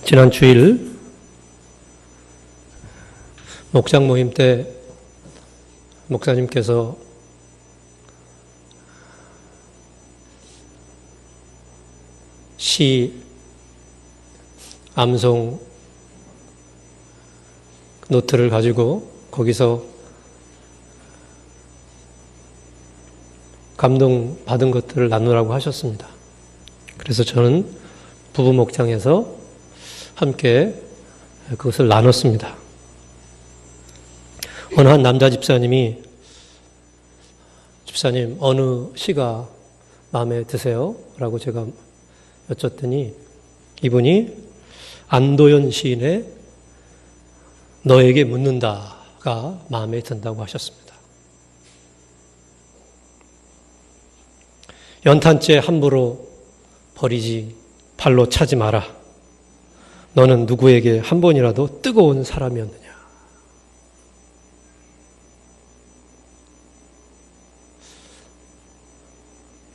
지난 주일 목장 모임 때 목사님께서 시 암송 노트를 가지고 거기서 감동받은 것들을 나누라고 하셨습니다. 그래서 저는 부부 목장에서 함께 그것을 나눴습니다. 어느 한 남자 집사님이 집사님 어느 시가 마음에 드세요? 라고 제가 여쭸더니 이분이 안도연 시인의 너에게 묻는다가 마음에 든다고 하셨습니다. 연탄재 함부로 버리지 발로 차지 마라. 너는 누구에게 한 번이라도 뜨거운 사람이었느냐.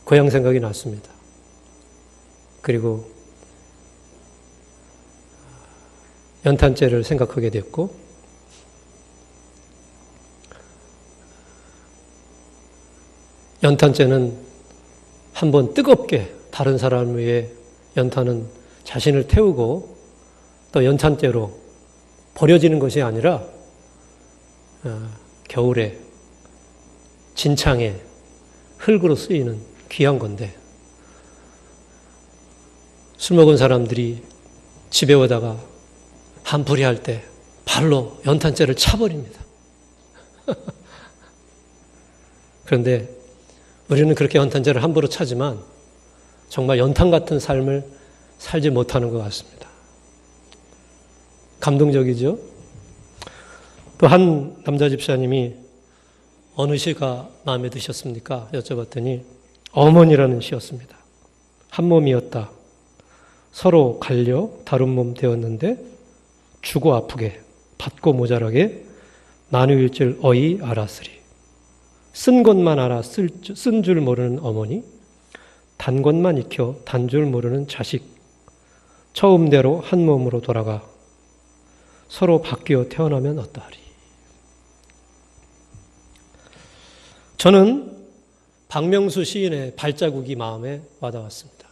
고향 생각이 났습니다. 그리고 연탄재를 생각하게 됐고 연탄재는 한번 뜨겁게 다른 사람을 위해 연탄은 자신을 태우고 또 연탄재로 버려지는 것이 아니라 겨울에 진창에 흙으로 쓰이는 귀한 건데 술 먹은 사람들이 집에 오다가 한풀이 할 때 발로 연탄재를 차버립니다. 그런데 우리는 그렇게 연탄재를 함부로 차지만 정말 연탄 같은 삶을 살지 못하는 것 같습니다. 감동적이죠? 또 한 남자 집사님이 어느 시가 마음에 드셨습니까? 여쭤봤더니 어머니라는 시였습니다. 한 몸이었다. 서로 갈려 다른 몸 되었는데 주고 아프게 받고 모자라게 나누일 줄 어이 알았으리. 쓴 것만 알아 쓴 줄 모르는 어머니, 단 것만 익혀 단 줄 모르는 자식, 처음대로 한 몸으로 돌아가 서로 바뀌어 태어나면 어떠하리. 저는 박명수 시인의 발자국이 마음에 와닿았습니다.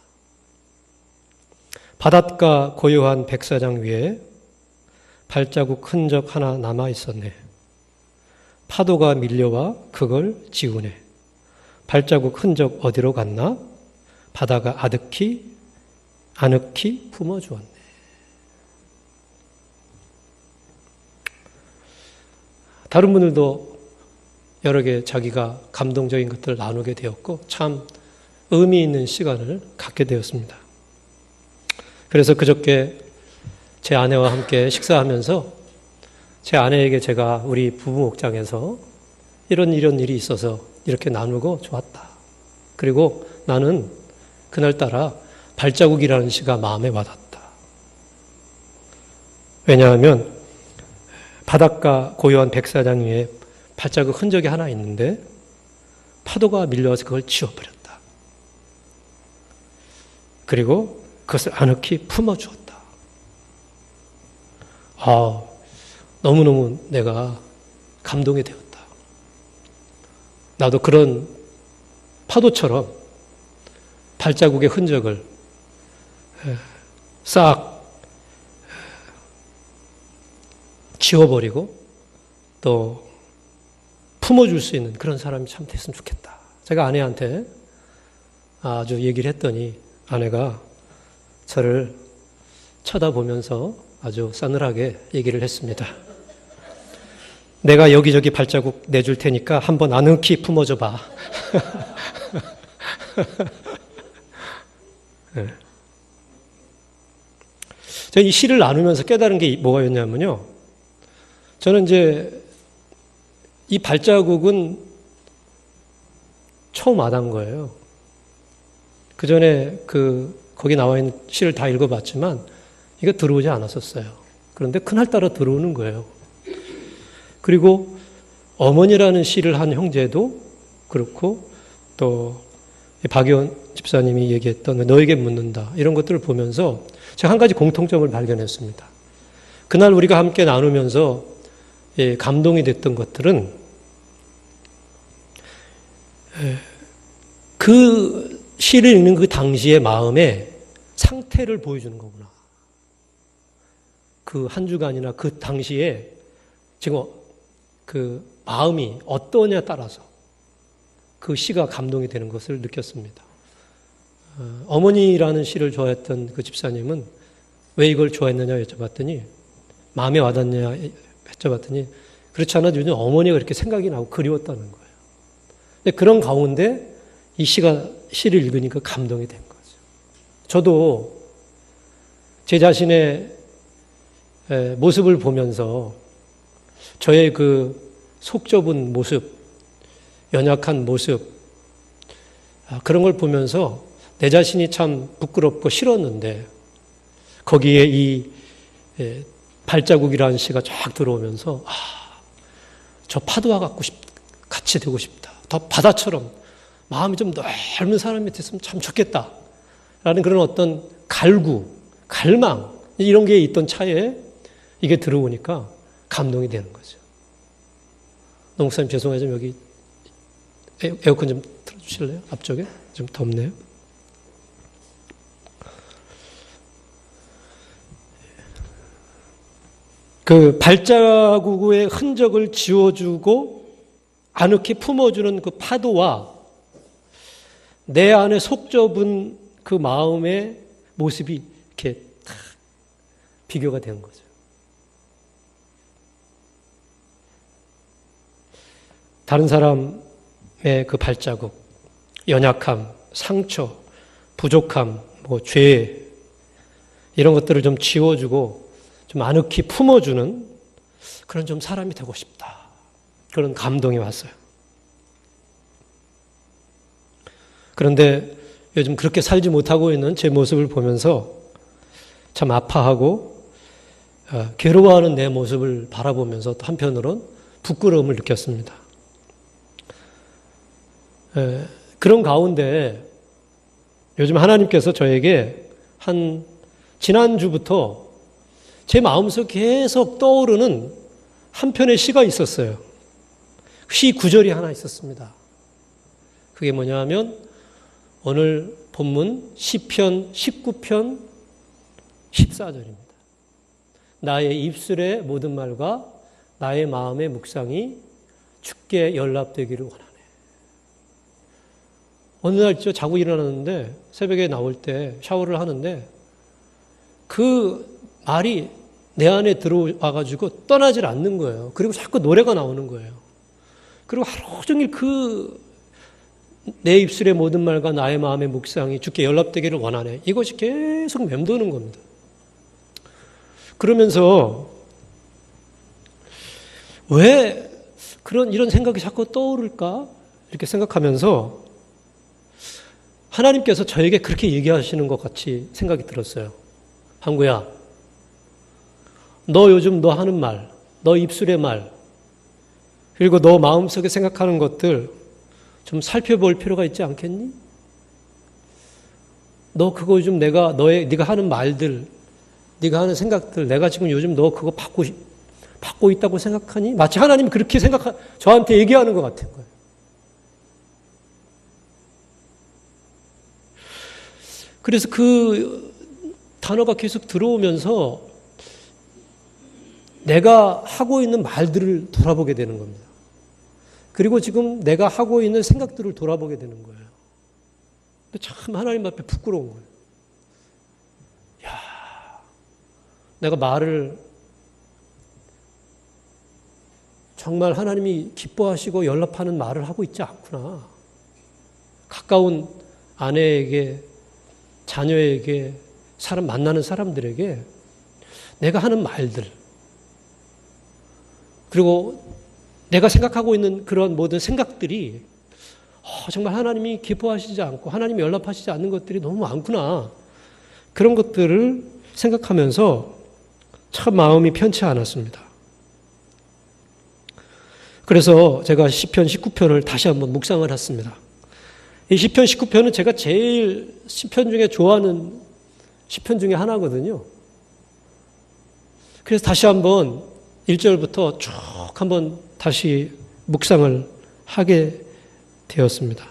바닷가 고요한 백사장 위에 발자국 흔적 하나 남아 있었네. 파도가 밀려와 그걸 지우네. 발자국 흔적 어디로 갔나? 바다가 아늑히 품어주었네. 다른 분들도 여러 개 자기가 감동적인 것들을 나누게 되었고 참 의미 있는 시간을 갖게 되었습니다. 그래서 그저께 제 아내와 함께 식사하면서 제 아내에게 제가 우리 부부 목장에서 이런 일이 있어서 이렇게 나누고 좋았다. 그리고 나는 그날따라 발자국이라는 시가 마음에 와닿다. 왜냐하면 바닷가 고요한 백사장 위에 발자국 흔적이 하나 있는데 파도가 밀려와서 그걸 지워버렸다. 그리고 그것을 아늑히 품어주었다. 너무너무 내가 감동이 되었다. 나도 그런 파도처럼 발자국의 흔적을 싹 지워버리고 또 품어줄 수 있는 그런 사람이 참 됐으면 좋겠다. 제가 아내한테 아주 얘기를 했더니 아내가 저를 쳐다보면서 아주 싸늘하게 얘기를 했습니다. 내가 여기저기 발자국 내줄 테니까 한번 아늑히 품어줘 봐. 네. 제가 이 시를 나누면서 깨달은 게 뭐가였냐면요. 저는 이제 이 발자국은 처음 와닿은 거예요. 그 전에 거기 나와 있는 시를 다 읽어봤지만 이거 들어오지 않았었어요. 그런데 그날따라 들어오는 거예요. 그리고 어머니라는 시를 한 형제도 그렇고 또 박연 집사님이 얘기했던 너에게 묻는다 이런 것들을 보면서 제가 한 가지 공통점을 발견했습니다. 그날 우리가 함께 나누면서 감동이 됐던 것들은 그 시를 읽는 그 당시의 마음의 상태를 보여주는 거구나. 그 한 주간이나 그 당시에 지금 그 마음이 어떠냐에 따라서 그 시가 감동이 되는 것을 느꼈습니다. 어머니라는 시를 좋아했던 그 집사님은 왜 이걸 좋아했느냐 여쭤봤더니 마음에 와닿냐 여쭤봤더니 그렇지 않아도 요즘 어머니가 그렇게 생각이 나고 그리웠다는 거예요. 근데 그런 가운데 이 시를 읽으니까 감동이 된 거죠. 저도 제 자신의 모습을 보면서 저의 그 속 좁은 모습, 연약한 모습, 그런 걸 보면서 내 자신이 참 부끄럽고 싫었는데 거기에 이 발자국이라는 시가 쫙 들어오면서 저 파도와 같이 되고 싶다. 더 바다처럼 마음이 좀 넓은 사람이 됐으면 참 좋겠다. 라는 그런 어떤 갈망 이런 게 있던 차에 이게 들어오니까 감동이 되는 거죠. 목사님 죄송해요. 좀 여기 에어컨 좀 틀어주실래요? 앞쪽에? 좀 덥네요. 그 발자국의 흔적을 지워주고 아늑히 품어주는 그 파도와 내 안에 속 좁은 그 마음의 모습이 이렇게 딱 비교가 되는 거죠. 다른 사람의 그 발자국, 연약함, 상처, 부족함, 죄 이런 것들을 좀 지워주고 좀 아늑히 품어주는 그런 좀 사람이 되고 싶다. 그런 감동이 왔어요. 그런데 요즘 그렇게 살지 못하고 있는 제 모습을 보면서 참 아파하고 괴로워하는 내 모습을 바라보면서 또 한편으로는 부끄러움을 느꼈습니다. 그런 가운데 요즘 하나님께서 저에게 지난주부터 제 마음속에 계속 떠오르는 한 편의 시가 있었어요. 시 구절이 하나 있었습니다. 그게 뭐냐 하면 오늘 본문 시편 19편 14절입니다. 나의 입술의 모든 말과 나의 마음의 묵상이 주께 연락되기를 원하네. 어느 날 자고 일어났는데 새벽에 나올 때 샤워를 하는데 그 말이 내 안에 들어와가지고 떠나질 않는 거예요. 그리고 자꾸 노래가 나오는 거예요. 그리고 하루 종일 내 입술의 모든 말과 나의 마음의 묵상이 주께 연락되기를 원하네. 이것이 계속 맴도는 겁니다. 그러면서 왜 이런 생각이 자꾸 떠오를까? 이렇게 생각하면서 하나님께서 저에게 그렇게 얘기하시는 것 같이 생각이 들었어요. 한구야, 너 요즘 너 하는 말, 너 입술의 말, 그리고 너 마음속에 생각하는 것들 좀 살펴볼 필요가 있지 않겠니? 너 그거 요즘 네가 하는 말들, 네가 하는 생각들, 내가 지금 요즘 너 그거 받고 있다고 생각하니? 마치 하나님이 그렇게 저한테 얘기하는 것 같은 거예요. 그래서 그 단어가 계속 들어오면서 내가 하고 있는 말들을 돌아보게 되는 겁니다. 그리고 지금 내가 하고 있는 생각들을 돌아보게 되는 거예요. 근데 참 하나님 앞에 부끄러운 거예요. 내가 말을 정말 하나님이 기뻐하시고 연락하는 말을 하고 있지 않구나. 가까운 아내에게, 자녀에게, 만나는 사람들에게 내가 하는 말들, 그리고 내가 생각하고 있는 그런 모든 생각들이 정말 하나님이 기뻐하시지 않고 하나님이 연락하시지 않는 것들이 너무 많구나. 그런 것들을 생각하면서 참 마음이 편치 않았습니다. 그래서 제가 시편 19편을 다시 한번 묵상을 했습니다. 이 시편 19편은 제가 제일 시편 중에 좋아하는 시편 중에 하나거든요. 그래서 다시 한번 1절부터 쭉 한번 다시 묵상을 하게 되었습니다.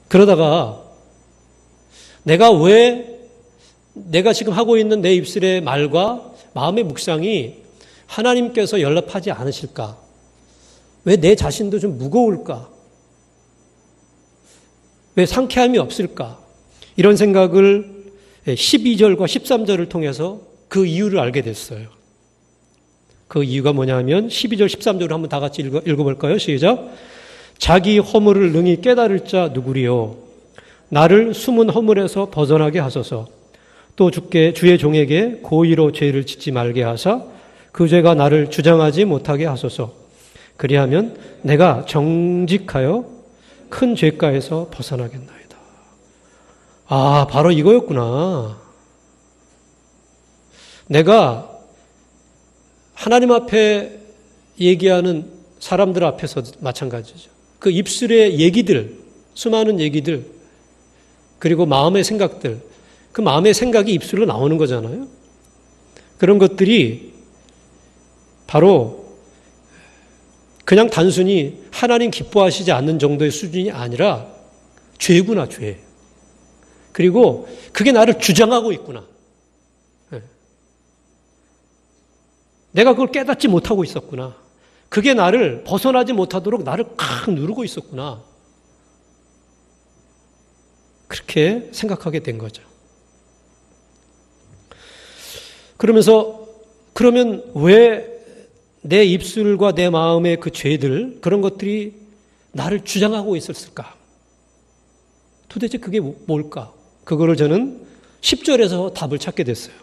그러다가 내가 지금 하고 있는 내 입술의 말과 마음의 묵상이 하나님께서 연락하지 않으실까? 왜 내 자신도 좀 무거울까? 왜 상쾌함이 없을까? 이런 생각을 12절과 13절을 통해서 그 이유를 알게 됐어요. 그 이유가 뭐냐면 12절, 13절을 한번 다 같이 읽어볼까요? 시작. 자기 허물을 능히 깨달을 자 누구리요? 나를 숨은 허물에서 벗어나게 하소서. 또 주의 종에게 고의로 죄를 짓지 말게 하사 그 죄가 나를 주장하지 못하게 하소서. 그리하면 내가 정직하여 큰 죄가에서 벗어나겠나이다. 아, 바로 이거였구나. 내가 하나님 앞에 얘기하는 사람들 앞에서 마찬가지죠. 그 입술의 얘기들, 수많은 얘기들, 그리고 마음의 생각들, 그 마음의 생각이 입술로 나오는 거잖아요. 그런 것들이 바로 그냥 단순히 하나님 기뻐하시지 않는 정도의 수준이 아니라 죄구나, 죄. 그리고 그게 나를 주장하고 있구나. 내가 그걸 깨닫지 못하고 있었구나. 그게 나를 벗어나지 못하도록 나를 칵 누르고 있었구나. 그렇게 생각하게 된 거죠. 그러면 왜 내 입술과 내 마음의 그 죄들, 그런 것들이 나를 주장하고 있었을까? 도대체 그게 뭘까? 그거를 저는 10절에서 답을 찾게 됐어요.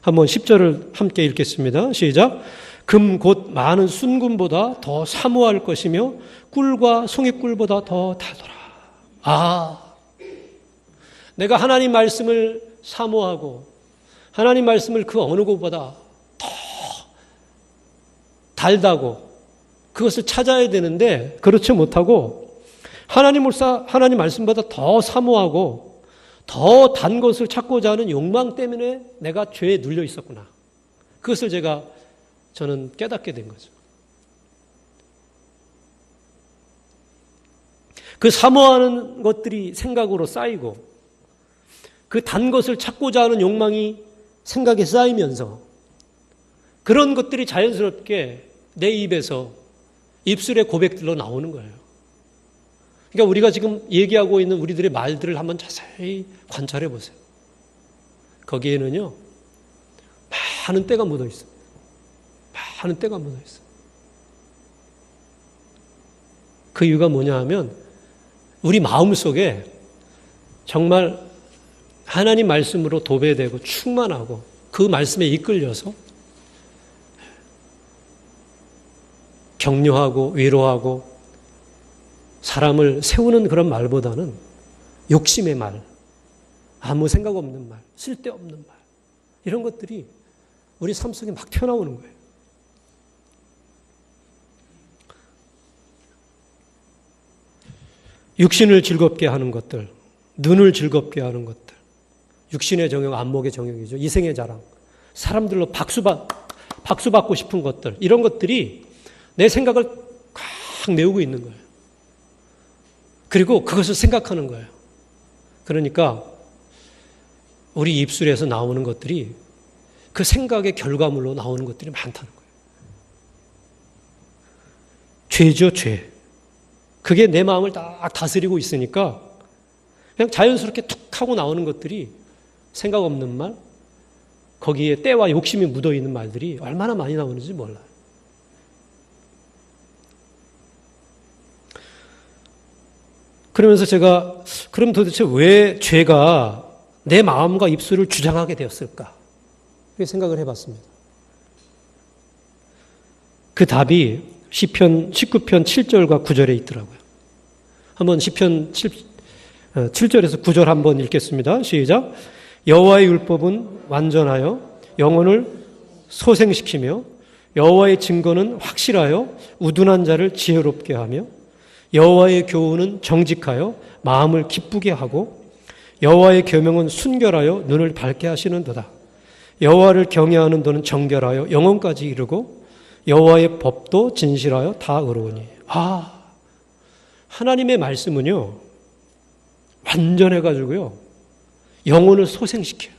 한번 10절을 함께 읽겠습니다. 시작. 금 곧 많은 순금보다 더 사모할 것이며 꿀과 송이꿀보다 더 달더라. 아, 내가 하나님 말씀을 사모하고 하나님 말씀을 그 어느 것보다 더 달다고 그것을 찾아야 되는데 그렇지 못하고 하나님 말씀보다 더 사모하고 더 단 것을 찾고자 하는 욕망 때문에 내가 죄에 눌려 있었구나. 그것을 저는 깨닫게 된 거죠. 그 사모하는 것들이 생각으로 쌓이고 그 단 것을 찾고자 하는 욕망이 생각에 쌓이면서 그런 것들이 자연스럽게 내 입에서 입술의 고백들로 나오는 거예요. 그러니까 우리가 지금 얘기하고 있는 우리들의 말들을 한번 자세히 관찰해 보세요. 거기에는요, 많은 때가 묻어 있습니다. 많은 때가 묻어 있어요. 그 이유가 뭐냐 하면 우리 마음 속에 정말 하나님 말씀으로 도배되고 충만하고 그 말씀에 이끌려서 격려하고 위로하고 사람을 세우는 그런 말보다는 욕심의 말, 아무 생각 없는 말, 쓸데없는 말, 이런 것들이 우리 삶 속에 막 튀어나오는 거예요. 육신을 즐겁게 하는 것들, 눈을 즐겁게 하는 것들, 육신의 정욕, 안목의 정욕이죠. 이생의 자랑, 사람들로 박수받고 싶은 것들, 이런 것들이 내 생각을 꽉 메우고 있는 거예요. 그리고 그것을 생각하는 거예요. 그러니까 우리 입술에서 나오는 것들이 그 생각의 결과물로 나오는 것들이 많다는 거예요. 죄죠, 죄. 그게 내 마음을 딱 다스리고 있으니까 그냥 자연스럽게 툭 하고 나오는 것들이 생각 없는 말, 거기에 때와 욕심이 묻어있는 말들이 얼마나 많이 나오는지 몰라요. 그러면서 제가 그럼 도대체 왜 죄가 내 마음과 입술을 주장하게 되었을까? 그렇게 생각을 해봤습니다. 그 답이 시편 19편 7절과 9절에 있더라고요. 한번 시편 7절에서 9절 한번 읽겠습니다. 시작. 여호와의 율법은 완전하여 영혼을 소생시키며 여호와의 증거는 확실하여 우둔한 자를 지혜롭게 하며 여호와의 교훈은 정직하여 마음을 기쁘게 하고 여호와의 계명은 순결하여 눈을 밝게 하시는도다. 여호와를 경외하는 도는 정결하여 영혼까지 이르고 여호와의 법도 진실하여 다 의로우니. 하나님의 말씀은요, 완전해가지고요, 영혼을 소생시켜요.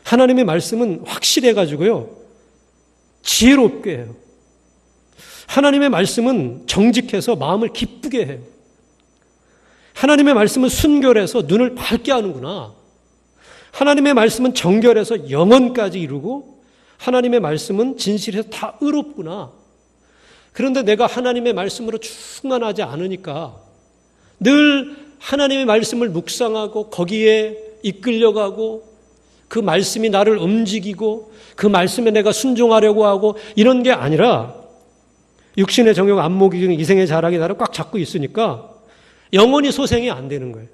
하나님의 말씀은 확실해가지고요, 지혜롭게 해요. 하나님의 말씀은 정직해서 마음을 기쁘게 해요. 하나님의 말씀은 순결해서 눈을 밝게 하는구나. 하나님의 말씀은 정결해서 영혼까지 이루고 하나님의 말씀은 진실해서 다 의롭구나. 그런데 내가 하나님의 말씀으로 충만하지 않으니까 늘 하나님의 말씀을 묵상하고 거기에 이끌려가고 그 말씀이 나를 움직이고 그 말씀에 내가 순종하려고 하고 이런 게 아니라 육신의 정욕, 안목이 중 이생의 자락이 나를 꽉 잡고 있으니까 영혼이 소생이 안 되는 거예요.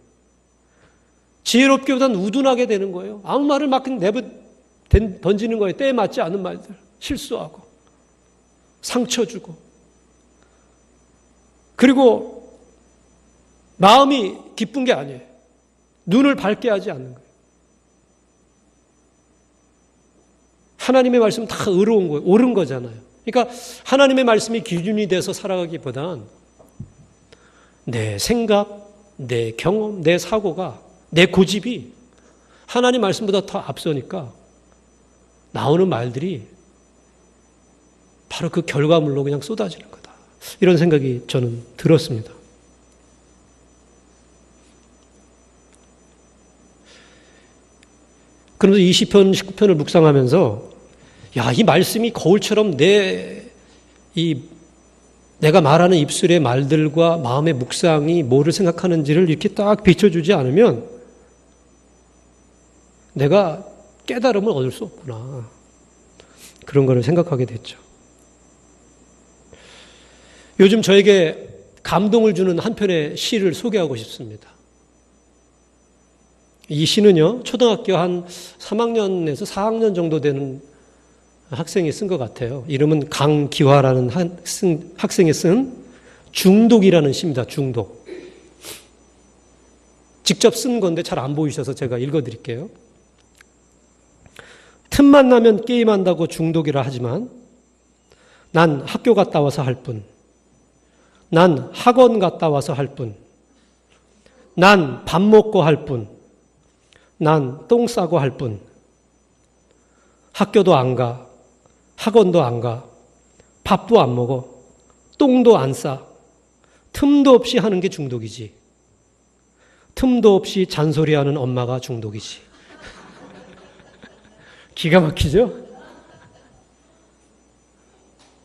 지혜롭기보다는 우둔하게 되는 거예요. 아무 말을 막 던지는 거예요. 때에 맞지 않은 말들. 실수하고 상처 주고 그리고 마음이 기쁜 게 아니에요. 눈을 밝게 하지 않는 거예요. 하나님의 말씀은 다 의로운 거예요. 옳은 거잖아요. 그러니까 하나님의 말씀이 기준이 돼서 살아가기보단 내 생각, 내 경험, 내 사고가, 내 고집이 하나님 말씀보다 더 앞서니까 나오는 말들이 바로 그 결과물로 그냥 쏟아지는 거다. 이런 생각이 저는 들었습니다. 그러면서 20편, 19편을 묵상하면서 이 말씀이 거울처럼 내가 말하는 입술의 말들과 마음의 묵상이 뭐를 생각하는지를 이렇게 딱 비춰주지 않으면 내가 깨달음을 얻을 수 없구나. 그런 거를 생각하게 됐죠. 요즘 저에게 감동을 주는 한 편의 시를 소개하고 싶습니다. 이 시는요, 초등학교 한 3학년에서 4학년 정도 되는 학생이 쓴 것 같아요. 이름은 강기화라는 학생이 쓴 중독이라는 시입니다. 중독. 직접 쓴 건데 잘 안 보이셔서 제가 읽어드릴게요. 틈만 나면 게임한다고 중독이라 하지만 난 학교 갔다 와서 할 뿐. 난 학원 갔다 와서 할 뿐. 난 밥 먹고 할 뿐. 난 똥 싸고 할 뿐. 학교도 안 가. 학원도 안 가. 밥도 안 먹어. 똥도 안 싸. 틈도 없이 하는 게 중독이지. 틈도 없이 잔소리하는 엄마가 중독이지. 기가 막히죠?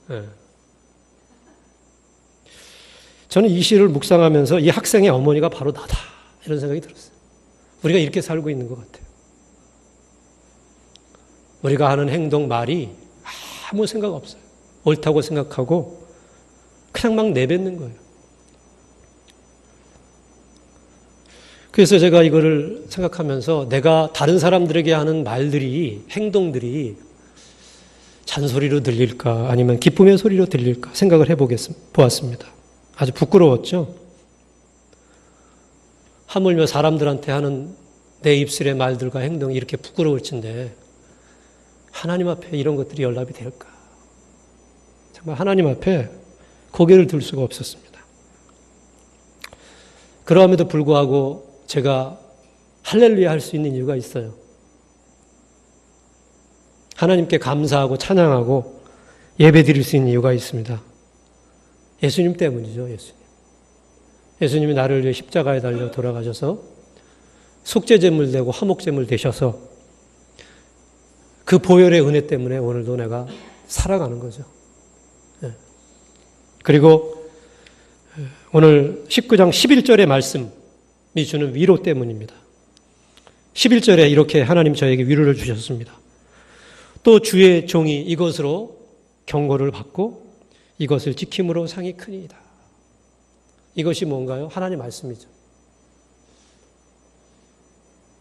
네. 저는 이 시를 묵상하면서 이 학생의 어머니가 바로 나다. 이런 생각이 들었어요. 우리가 이렇게 살고 있는 것 같아요. 우리가 하는 행동, 말이 아무 생각 없어요. 옳다고 생각하고 그냥 막 내뱉는 거예요. 그래서 제가 이거를 생각하면서 내가 다른 사람들에게 하는 말들이, 행동들이 잔소리로 들릴까 아니면 기쁨의 소리로 들릴까 생각을 보았습니다. 아주 부끄러웠죠. 하물며 사람들한테 하는 내 입술의 말들과 행동이 이렇게 부끄러울 텐데 하나님 앞에 이런 것들이 연락이 될까? 정말 하나님 앞에 고개를 들 수가 없었습니다. 그럼에도 불구하고 제가 할렐루야 할 수 있는 이유가 있어요. 하나님께 감사하고 찬양하고 예배 드릴 수 있는 이유가 있습니다. 예수님 때문이죠. 예수님이 나를 위해 십자가에 달려 돌아가셔서 속죄제물 되고 화목제물 되셔서 그 보혈의 은혜 때문에 오늘도 내가 살아가는 거죠. 그리고 오늘 19장 11절의 말씀이 주는 위로 때문입니다. 11절에 이렇게 하나님 저에게 위로를 주셨습니다. 또 주의 종이 이것으로 경고를 받고 이것을 지킴으로 상이 크니이다. 이것이 뭔가요? 하나님 말씀이죠.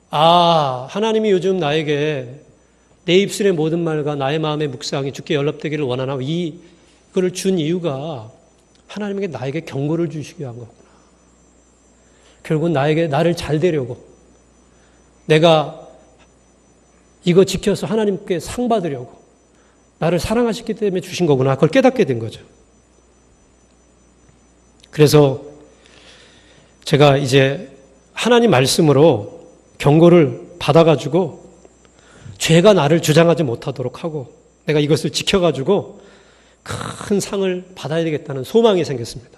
하나님이 요즘 나에게 내 입술의 모든 말과 나의 마음의 묵상이 주께 연락되기를 원하나 이 그걸 준 이유가 하나님에게 나에게 경고를 주시기 위한 거구나. 결국 나를 잘 되려고, 내가 이거 지켜서 하나님께 상 받으려고 나를 사랑하셨기 때문에 주신 거구나. 그걸 깨닫게 된 거죠. 그래서 제가 이제 하나님 말씀으로 경고를 받아가지고 죄가 나를 주장하지 못하도록 하고 내가 이것을 지켜가지고 큰 상을 받아야 되겠다는 소망이 생겼습니다.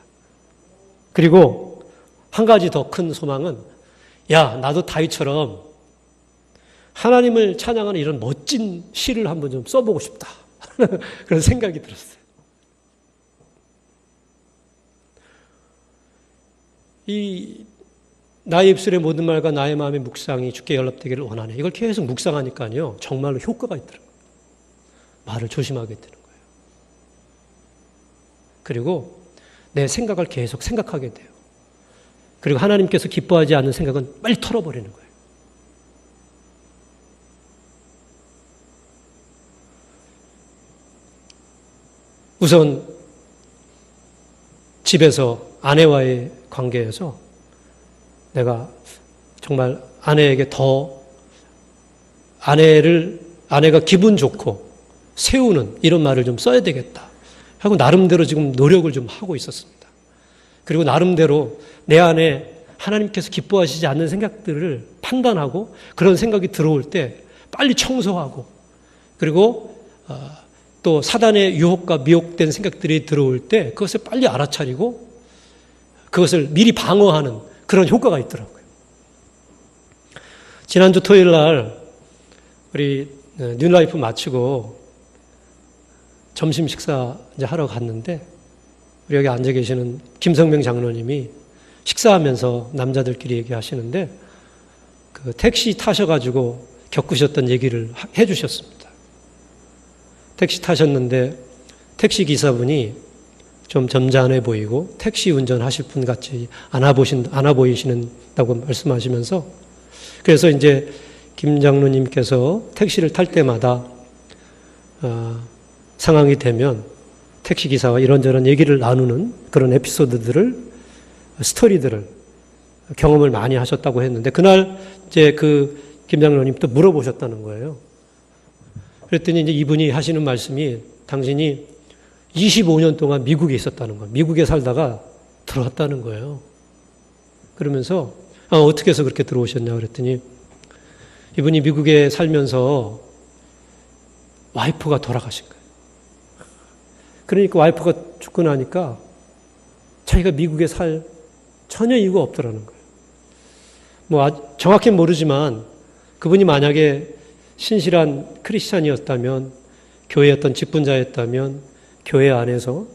그리고 한 가지 더 큰 소망은, 야, 나도 다윗처럼 하나님을 찬양하는 이런 멋진 시를 한번 좀 써보고 싶다. 그런 생각이 들었어요. 이 나의 입술의 모든 말과 나의 마음의 묵상이 주께 연락되기를 원하네. 이걸 계속 묵상하니까요, 정말로 효과가 있더라고요. 말을 조심하게 되는 거예요. 그리고 내 생각을 계속 생각하게 돼요. 그리고 하나님께서 기뻐하지 않는 생각은 빨리 털어버리는 거예요. 우선 집에서 아내와의 관계에서 내가 정말 아내에게 더 아내가 기분 좋고 세우는 이런 말을 좀 써야 되겠다 하고 나름대로 지금 노력을 좀 하고 있었습니다. 그리고 나름대로 내 안에 하나님께서 기뻐하시지 않는 생각들을 판단하고 그런 생각이 들어올 때 빨리 청소하고, 그리고 또 사단의 유혹과 미혹된 생각들이 들어올 때 그것을 빨리 알아차리고 그것을 미리 방어하는 그런 효과가 있더라고요. 지난주 토요일 날 우리 뉴라이프 마치고 점심 식사 이제 하러 갔는데, 우리 여기 앉아 계시는 김성명 장로님이 식사하면서 남자들끼리 얘기하시는데 그 택시 타셔가지고 겪으셨던 얘기를 해주셨습니다. 택시 타셨는데 택시 기사분이 좀 점잖해 보이고 택시 운전하실 분 같이 않아 보이시는다고 말씀하시면서, 그래서 이제 김 장로님께서 택시를 탈 때마다 상황이 되면 택시 기사와 이런저런 얘기를 나누는 그런 스토리들을 경험을 많이 하셨다고 했는데, 그날 이제 그 김 장로님 또 물어보셨다는 거예요. 그랬더니 이제 이분이 하시는 말씀이, 당신이 25년 동안 미국에 있었다는 거예요. 미국에 살다가 들어왔다는 거예요. 그러면서 어떻게 해서 그렇게 들어오셨냐 그랬더니, 이분이 미국에 살면서 와이프가 돌아가신 거예요. 그러니까 와이프가 죽고 나니까 자기가 미국에 살 전혀 이유가 없더라는 거예요. 뭐 정확히는 모르지만 그분이 만약에 신실한 크리스찬이었다면, 교회의 어떤 직분자였다면 교회 안에서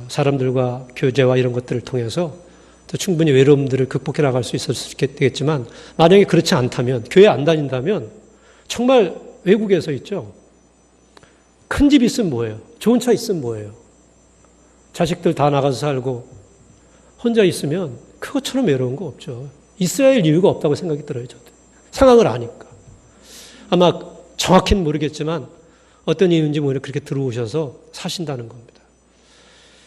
사람들과 교제와 이런 것들을 통해서 또 충분히 외로움들을 극복해 나갈 수 있었겠지만, 만약에 그렇지 않다면, 교회 안 다닌다면 정말 외국에서 있죠. 큰 집 있으면 뭐예요? 좋은 차 있으면 뭐예요? 자식들 다 나가서 살고 혼자 있으면 그것처럼 외로운 거 없죠. 있어야 할 이유가 없다고 생각이 들어요. 저도. 상황을 아니까. 아마 정확히는 모르겠지만 어떤 이유인지 모르게 그렇게 들어오셔서 사신다는 겁니다.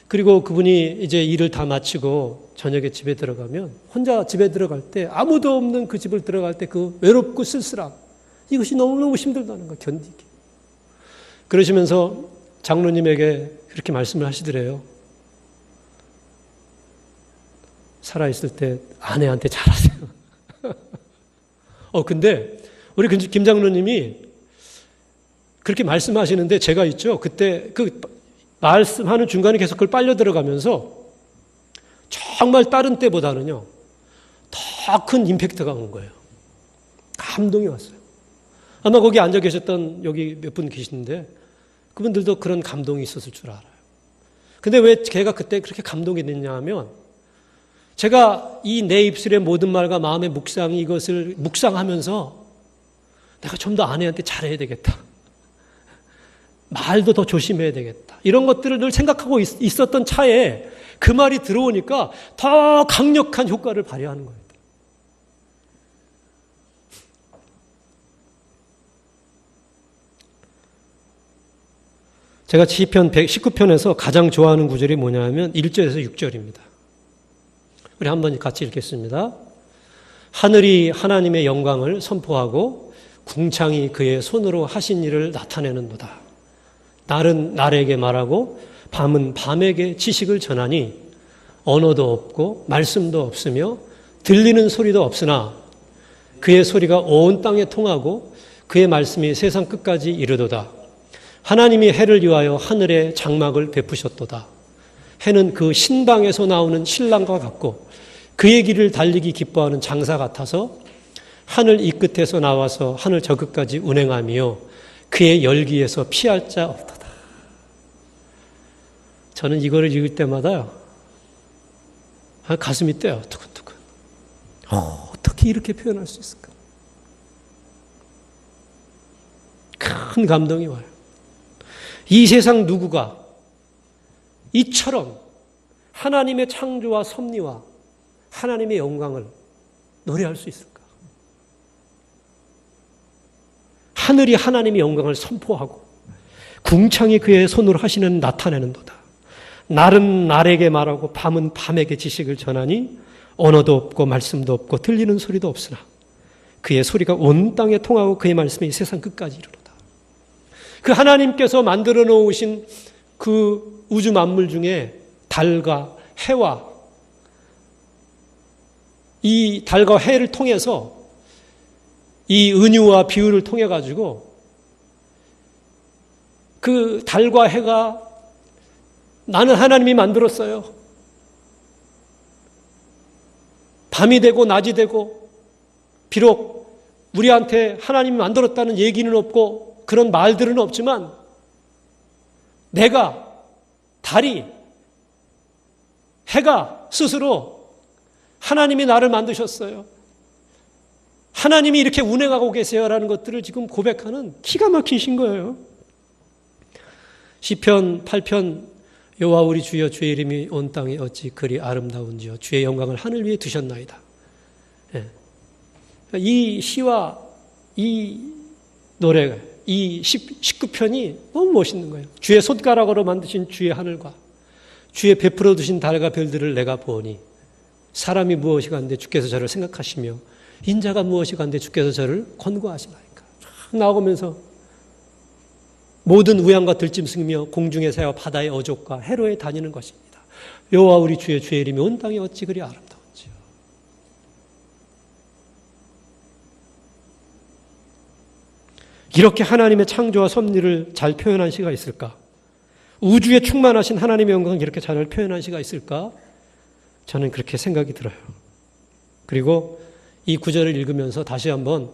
그리고 그분이 이제 일을 다 마치고 저녁에 집에 들어가면, 혼자 집에 들어갈 때 아무도 없는 그 집을 들어갈 때 그 외롭고 쓸쓸함, 이것이 너무너무 힘들다는 거, 견디기. 그러시면서 장로님에게 그렇게 말씀을 하시더래요. 살아있을 때 아내한테 잘하세요. 근데 우리 김 장로님이 그렇게 말씀하시는데 제가 있죠. 그때 그 말씀하는 중간에 계속 그걸 빨려 들어가면서 정말 다른 때보다는요, 더 큰 임팩트가 온 거예요. 감동이 왔어요. 아마 거기 앉아 계셨던 여기 몇 분 계시는데 그분들도 그런 감동이 있었을 줄 알아요. 근데 왜 제가 그때 그렇게 감동이 됐냐 하면, 제가 이 내 입술의 모든 말과 마음의 묵상이, 이것을 묵상하면서 내가 좀 더 아내한테 잘해야 되겠다. 말도 더 조심해야 되겠다. 이런 것들을 늘 생각하고 있었던 차에 그 말이 들어오니까 더 강력한 효과를 발휘하는 거예요. 제가 시편 119편에서 가장 좋아하는 구절이 뭐냐면 1절에서 6절입니다. 우리 한번 같이 읽겠습니다. 하늘이 하나님의 영광을 선포하고 궁창이 그의 손으로 하신 일을 나타내는도다. 날은 날에게 말하고 밤은 밤에게 지식을 전하니 언어도 없고 말씀도 없으며 들리는 소리도 없으나 그의 소리가 온 땅에 통하고 그의 말씀이 세상 끝까지 이르도다. 하나님이 해를 위하여 하늘에 장막을 베푸셨도다. 해는 그 신방에서 나오는 신랑과 같고 그의 길을 달리기 기뻐하는 장사 같아서 하늘 이 끝에서 나와서 하늘 저 끝까지 운행하며 그의 열기에서 피할 자 없도다. 저는 이거를 읽을 때마다 가슴이 뛰어요. 두근두근. 어떻게 이렇게 표현할 수 있을까? 큰 감동이 와요. 이 세상 누구가 이처럼 하나님의 창조와 섭리와 하나님의 영광을 노래할 수 있을까? 하늘이 하나님의 영광을 선포하고 궁창이 그의 손으로 하시는 나타내는도다. 날은 날에게 말하고 밤은 밤에게 지식을 전하니 언어도 없고 말씀도 없고 들리는 소리도 없으나 그의 소리가 온 땅에 통하고 그의 말씀이 세상 끝까지 이르도다. 그 하나님께서 만들어 놓으신 그 우주 만물 중에 달과 해와 이 달과 해를 통해서 이 은유와 비유를 통해 가지고 그 달과 해가 나는 하나님이 만들었어요. 밤이 되고 낮이 되고 비록 우리한테 하나님이 만들었다는 얘기는 없고 그런 말들은 없지만 내가 달이 해가 스스로 하나님이 나를 만드셨어요. 하나님이 이렇게 운행하고 계세요라는 것들을 지금 고백하는 기가 막히신 거예요. 시편 8편 여호와 우리 주여 주의 이름이 온 땅에 어찌 그리 아름다운지요 주의 영광을 하늘 위에 두셨나이다. 이 시와 이 노래 이 19편이 너무 멋있는 거예요. 주의 손가락으로 만드신 주의 하늘과 주의 베풀어 두신 달과 별들을 내가 보니 사람이 무엇이 간데 주께서 저를 생각하시며 인자가 무엇이 간데 주께서 저를 권고하시나이까. 쫙 나오면서 모든 우양과 들짐승이며 공중의 새와 바다의 어족과 해로에 다니는 것입니다. 여호와 우리 주의 주의 이름이 온 땅에 어찌 그리 아름다운지요. 이렇게 하나님의 창조와 섭리를 잘 표현한 시가 있을까? 우주에 충만하신 하나님의 영광을 이렇게 잘 표현한 시가 있을까? 저는 그렇게 생각이 들어요. 그리고 이 구절을 읽으면서 다시 한번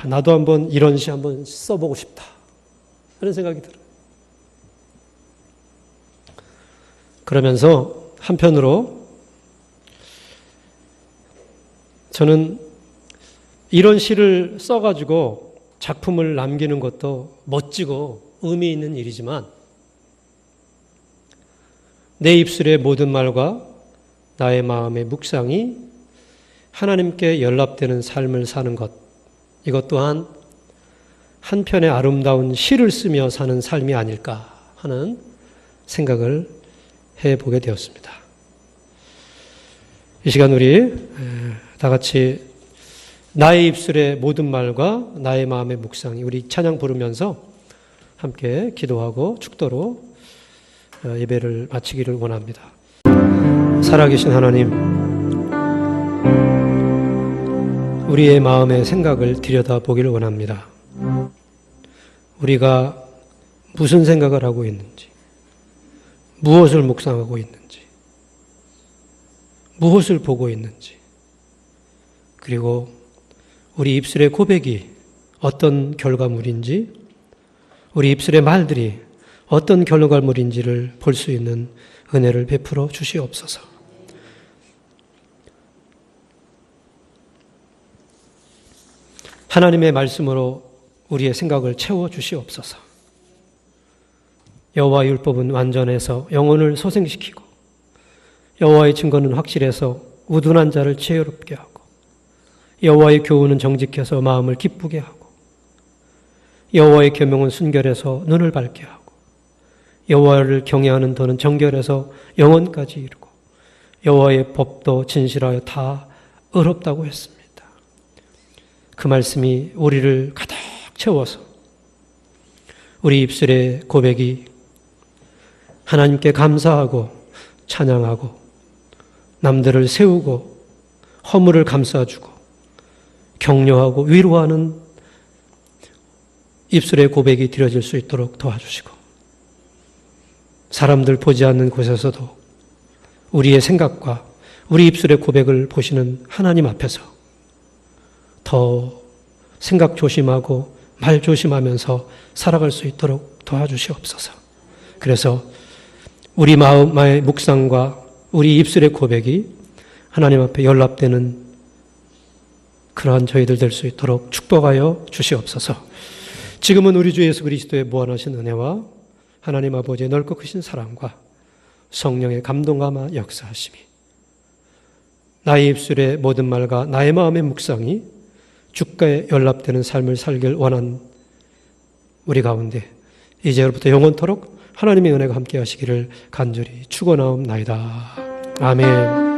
나도 한번 이런 시 한번 써보고 싶다 하는 생각이 들어요. 그러면서 한편으로 저는 이런 시를 써가지고 작품을 남기는 것도 멋지고 의미 있는 일이지만 내 입술의 모든 말과 나의 마음의 묵상이 하나님께 연락되는 삶을 사는 것, 이것 또한 한편의 아름다운 시를 쓰며 사는 삶이 아닐까 하는 생각을 해보게 되었습니다. 이 시간 우리 다 같이 나의 입술의 모든 말과 나의 마음의 묵상이 우리 찬양 부르면서 함께 기도하고 축도로 예배를 마치기를 원합니다. 살아계신 하나님, 우리의 마음의 생각을 들여다보기를 원합니다. 우리가 무슨 생각을 하고 있는지, 무엇을 묵상하고 있는지, 무엇을 보고 있는지, 그리고 우리 입술의 고백이 어떤 결과물인지, 우리 입술의 말들이 어떤 결과물인지를 볼 수 있는 은혜를 베풀어 주시옵소서. 하나님의 말씀으로 우리의 생각을 채워 주시옵소서. 여호와의 율법은 완전해서 영혼을 소생시키고 여호와의 증거는 확실해서 우둔한 자를 지혜롭게 하고 여호와의 교훈은 정직해서 마음을 기쁘게 하고 여호와의 계명은 순결해서 눈을 밝게 하고 여호와를 경외하는 도는 정결해서 영원까지 이르고 여호와의 법도 진실하여 다 의롭다고 했습니다. 그 말씀이 우리를 가득 채워서 우리 입술의 고백이 하나님께 감사하고 찬양하고 남들을 세우고 허물을 감싸주고 격려하고 위로하는 입술의 고백이 드려질 수 있도록 도와주시고 사람들 보지 않는 곳에서도 우리의 생각과 우리 입술의 고백을 보시는 하나님 앞에서 더 생각 조심하고 말 조심하면서 살아갈 수 있도록 도와주시옵소서. 그래서 우리 마음의 묵상과 우리 입술의 고백이 하나님 앞에 연락되는 그러한 저희들 될 수 있도록 축복하여 주시옵소서. 지금은 우리 주 예수 그리스도의 무한하신 은혜와 하나님 아버지의 넓고 크신 사랑과 성령의 감동감화 역사하심이 나의 입술의 모든 말과 나의 마음의 묵상이 주가에 연락되는 삶을 살길 원한 우리 가운데 이제부터 영원토록 하나님의 은혜가 함께 하시기를 간절히 축원하옵나이다. 아멘.